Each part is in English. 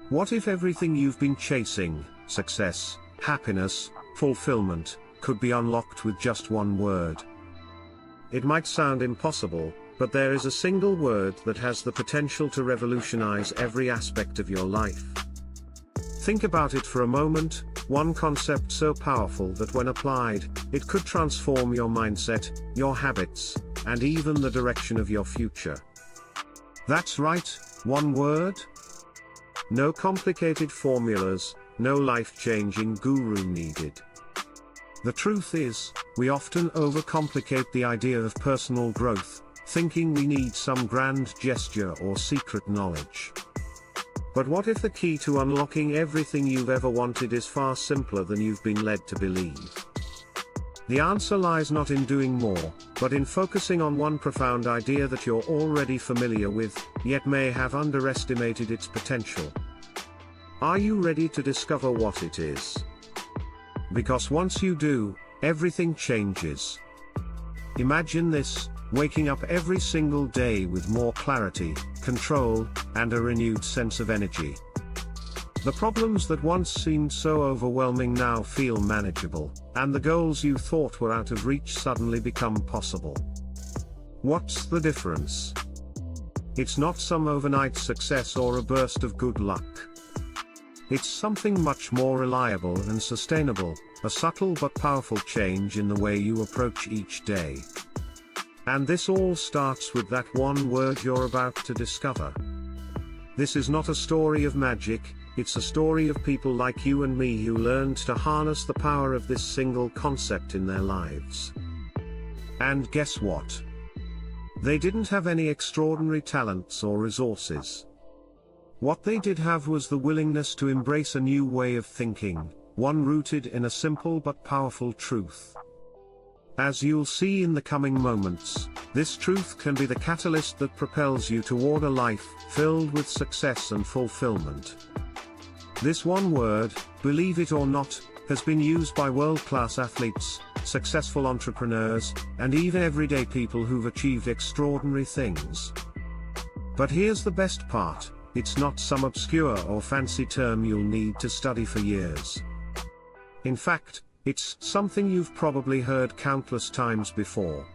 What if everything you've been chasing, success, happiness, fulfillment, could be unlocked with just one word? It might sound impossible, but there is a single word that has the potential to revolutionize every aspect of your life. Think about it for a moment, one concept so powerful that when applied, it could transform your mindset, your habits, and even the direction of your future. That's right, one word. No complicated formulas, no life-changing guru needed. The truth is, we often overcomplicate the idea of personal growth, thinking we need some grand gesture or secret knowledge. But what if the key to unlocking everything you've ever wanted is far simpler than you've been led to believe? The answer lies not in doing more, but in focusing on one profound idea that you're already familiar with, yet may have underestimated its potential. Are you ready to discover what it is? Because once you do, everything changes. Imagine this: waking up every single day with more clarity, control, and a renewed sense of energy. The problems that once seemed so overwhelming now feel manageable, and the goals you thought were out of reach suddenly become possible. What's the difference? It's not some overnight success or a burst of good luck. It's something much more reliable and sustainable, a subtle but powerful change in the way you approach each day. And this all starts with that one word you're about to discover. This is not a story of magic, it's a story of people like you and me who learned to harness the power of this single concept in their lives. And guess what? They didn't have any extraordinary talents or resources. What they did have was the willingness to embrace a new way of thinking, one rooted in a simple but powerful truth. As you'll see in the coming moments, this truth can be the catalyst that propels you toward a life filled with success and fulfillment. This one word, believe it or not, has been used by world-class athletes, successful entrepreneurs, and even everyday people who've achieved extraordinary things. But here's the best part: it's not some obscure or fancy term you'll need to study for years. In fact, it's something you've probably heard countless times before.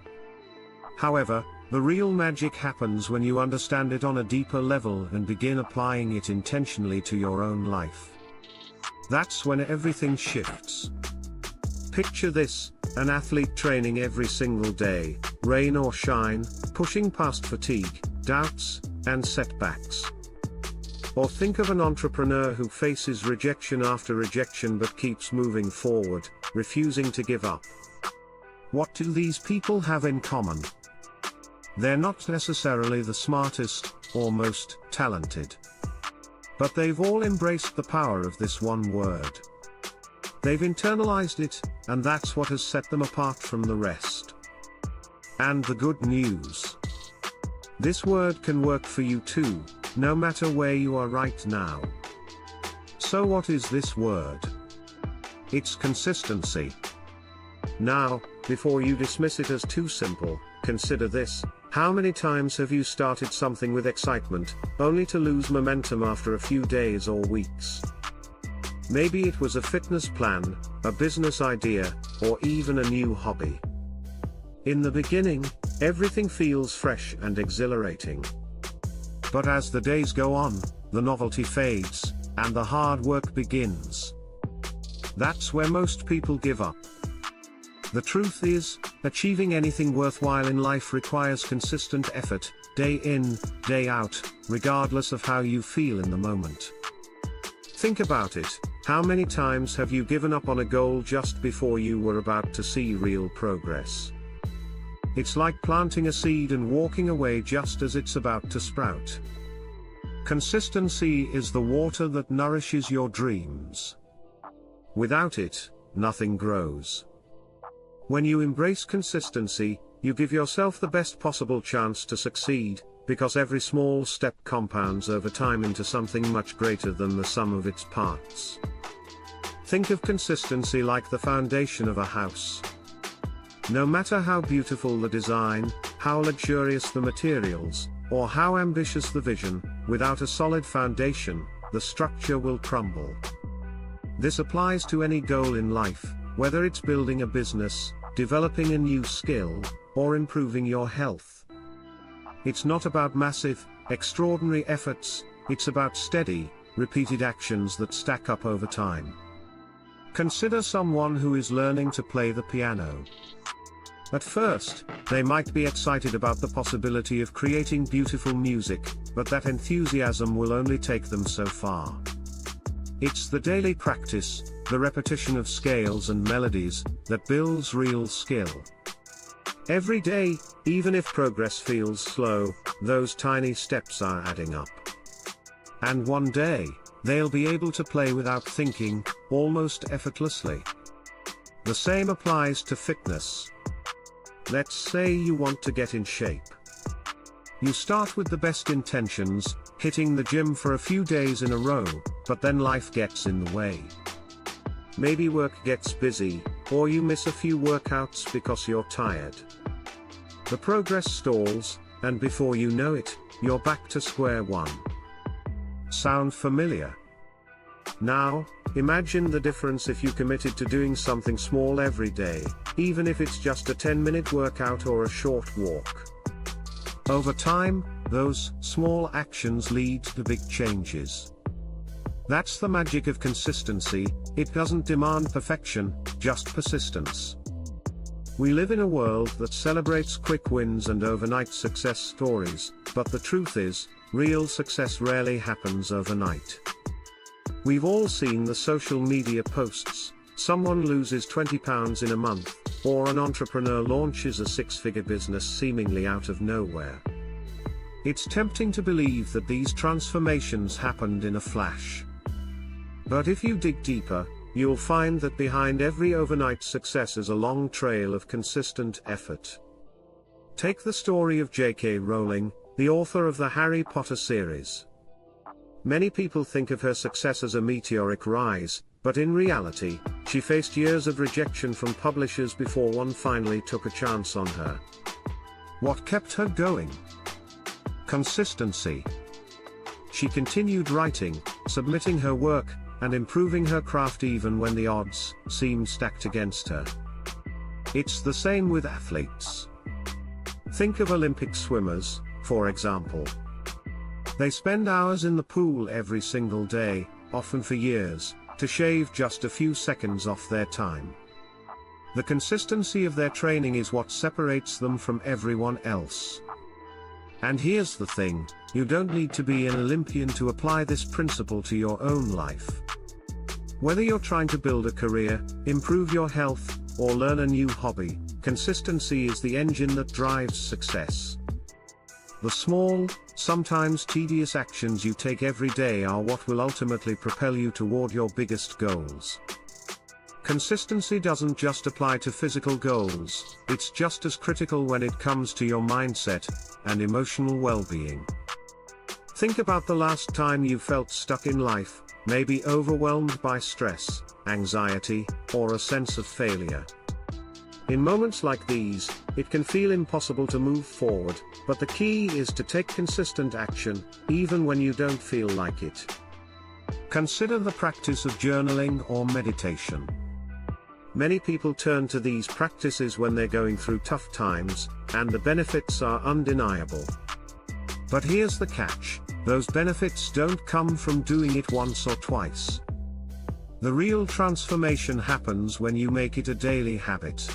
However, the real magic happens when you understand it on a deeper level and begin applying it intentionally to your own life. That's when everything shifts. Picture this: an athlete training every single day, rain or shine, pushing past fatigue, doubts, and setbacks. Or think of an entrepreneur who faces rejection after rejection but keeps moving forward, refusing to give up. What do these people have in common? They're not necessarily the smartest, or most talented. But they've all embraced the power of this one word. They've internalized it, and that's what has set them apart from the rest. And the good news: this word can work for you too, no matter where you are right now. So what is this word? It's consistency. Now, before you dismiss it as too simple, consider this: how many times have you started something with excitement, only to lose momentum after a few days or weeks? Maybe it was a fitness plan, a business idea, or even a new hobby. In the beginning, everything feels fresh and exhilarating. But as the days go on, the novelty fades, and the hard work begins. That's where most people give up. The truth is, achieving anything worthwhile in life requires consistent effort, day in, day out, regardless of how you feel in the moment. Think about it: how many times have you given up on a goal just before you were about to see real progress? It's like planting a seed and walking away just as it's about to sprout. Consistency is the water that nourishes your dreams. Without it, nothing grows. When you embrace consistency, you give yourself the best possible chance to succeed, because every small step compounds over time into something much greater than the sum of its parts. Think of consistency like the foundation of a house. No matter how beautiful the design, how luxurious the materials, or how ambitious the vision, without a solid foundation, the structure will crumble. This applies to any goal in life, whether it's building a business, developing a new skill, or improving your health. It's not about massive, extraordinary efforts, it's about steady, repeated actions that stack up over time. Consider someone who is learning to play the piano. At first, they might be excited about the possibility of creating beautiful music, but that enthusiasm will only take them so far. It's the daily practice, the repetition of scales and melodies, that builds real skill. Every day, even if progress feels slow, those tiny steps are adding up. And one day, they'll be able to play without thinking, almost effortlessly. The same applies to fitness. Let's say you want to get in shape. You start with the best intentions, hitting the gym for a few days in a row, but then life gets in the way. Maybe work gets busy, or you miss a few workouts because you're tired. The progress stalls, and before you know it, you're back to square one. Sound familiar? Now, imagine the difference if you committed to doing something small every day, even if it's just a 10-minute workout or a short walk. Over time, those small actions lead to big changes. That's the magic of consistency. It doesn't demand perfection, just persistence. We live in a world that celebrates quick wins and overnight success stories, but the truth is, real success rarely happens overnight. We've all seen the social media posts: someone loses 20 pounds in a month, or an entrepreneur launches a six-figure business seemingly out of nowhere. It's tempting to believe that these transformations happened in a flash. But if you dig deeper, you'll find that behind every overnight success is a long trail of consistent effort. Take the story of J.K. Rowling, the author of the Harry Potter series. Many people think of her success as a meteoric rise, but in reality, she faced years of rejection from publishers before one finally took a chance on her. What kept her going? Consistency. She continued writing, submitting her work, and improving her craft even when the odds seemed stacked against her. It's the same with athletes. Think of Olympic swimmers, for example. They spend hours in the pool every single day, often for years, to shave just a few seconds off their time. The consistency of their training is what separates them from everyone else. And here's the thing, you don't need to be an Olympian to apply this principle to your own life. Whether you're trying to build a career, improve your health, or learn a new hobby, consistency is the engine that drives success. The small, sometimes tedious actions you take every day are what will ultimately propel you toward your biggest goals. Consistency doesn't just apply to physical goals, it's just as critical when it comes to your mindset and emotional well-being. Think about the last time you felt stuck in life, maybe overwhelmed by stress, anxiety, or a sense of failure. In moments like these, it can feel impossible to move forward, but the key is to take consistent action, even when you don't feel like it. Consider the practice of journaling or meditation. Many people turn to these practices when they're going through tough times, and the benefits are undeniable. But here's the catch, those benefits don't come from doing it once or twice. The real transformation happens when you make it a daily habit.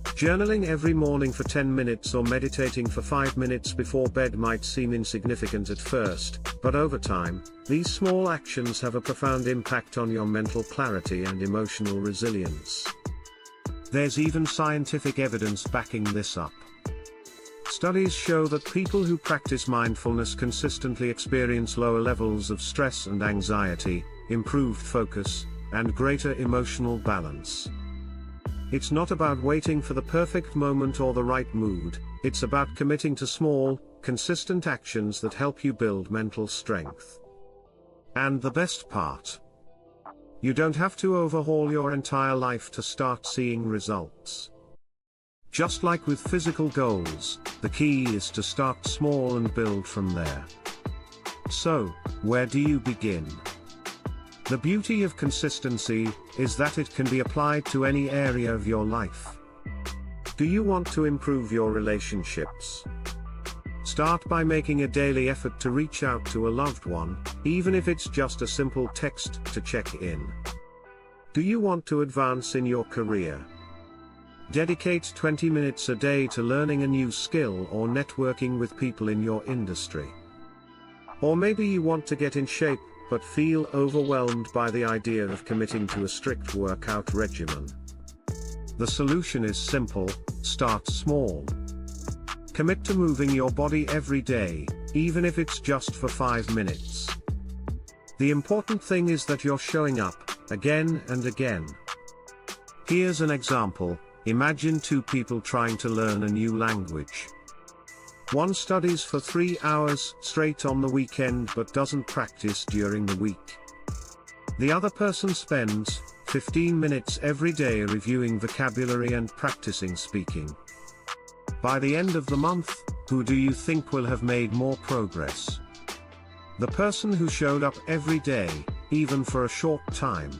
Journaling every morning for 10 minutes or meditating for 5 minutes before bed might seem insignificant at first, but over time, these small actions have a profound impact on your mental clarity and emotional resilience. There's even scientific evidence backing this up. Studies show that people who practice mindfulness consistently experience lower levels of stress and anxiety, improved focus, and greater emotional balance. It's not about waiting for the perfect moment or the right mood, it's about committing to small, consistent actions that help you build mental strength. And the best part? You don't have to overhaul your entire life to start seeing results. Just like with physical goals, the key is to start small and build from there. So, where do you begin? The beauty of consistency is that it can be applied to any area of your life. Do you want to improve your relationships? Start by making a daily effort to reach out to a loved one, even if it's just a simple text to check in. Do you want to advance in your career? Dedicate 20 minutes a day to learning a new skill or networking with people in your industry. Or maybe you want to get in shape, but feel overwhelmed by the idea of committing to a strict workout regimen. The solution is simple: start small. Commit to moving your body every day, even if it's just for 5 minutes. The important thing is that you're showing up, again and again. Here's an example: imagine two people trying to learn a new language. One studies for 3 hours straight on the weekend but doesn't practice during the week. The other person spends 15 minutes every day reviewing vocabulary and practicing speaking. By the end of the month, who do you think will have made more progress? The person who showed up every day, even for a short time.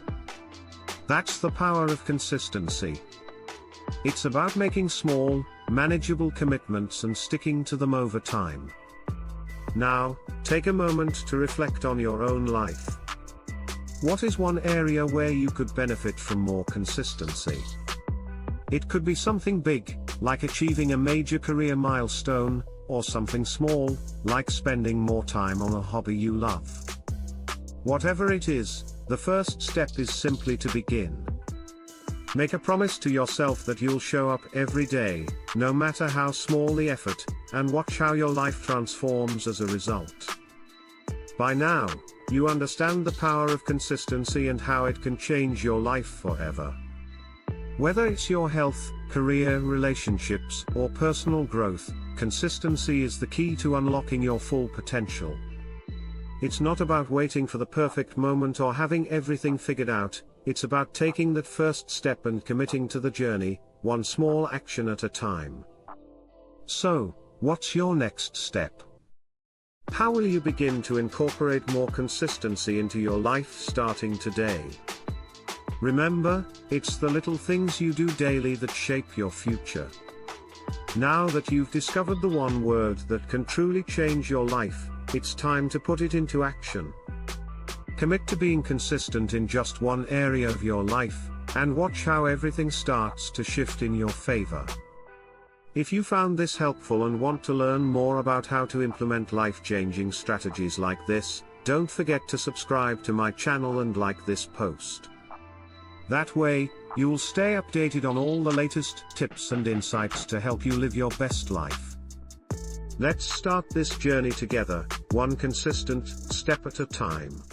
That's the power of consistency. It's about making small, manageable commitments and sticking to them over time. Now, take a moment to reflect on your own life. What is one area where you could benefit from more consistency? It could be something big, like achieving a major career milestone, or something small, like spending more time on a hobby you love. Whatever it is, the first step is simply to begin. Make a promise to yourself that you'll show up every day, no matter how small the effort, and watch how your life transforms as a result. By now, you understand the power of consistency and how it can change your life forever. Whether it's your health, career, relationships, or personal growth, consistency is the key to unlocking your full potential. It's not about waiting for the perfect moment or having everything figured out. It's about taking that first step and committing to the journey, one small action at a time. So, what's your next step? How will you begin to incorporate more consistency into your life starting today? Remember, it's the little things you do daily that shape your future. Now that you've discovered the one word that can truly change your life, it's time to put it into action. Commit to being consistent in just one area of your life, and watch how everything starts to shift in your favor. If you found this helpful and want to learn more about how to implement life-changing strategies like this, don't forget to subscribe to my channel and like this post. That way, you'll stay updated on all the latest tips and insights to help you live your best life. Let's start this journey together, one consistent step at a time.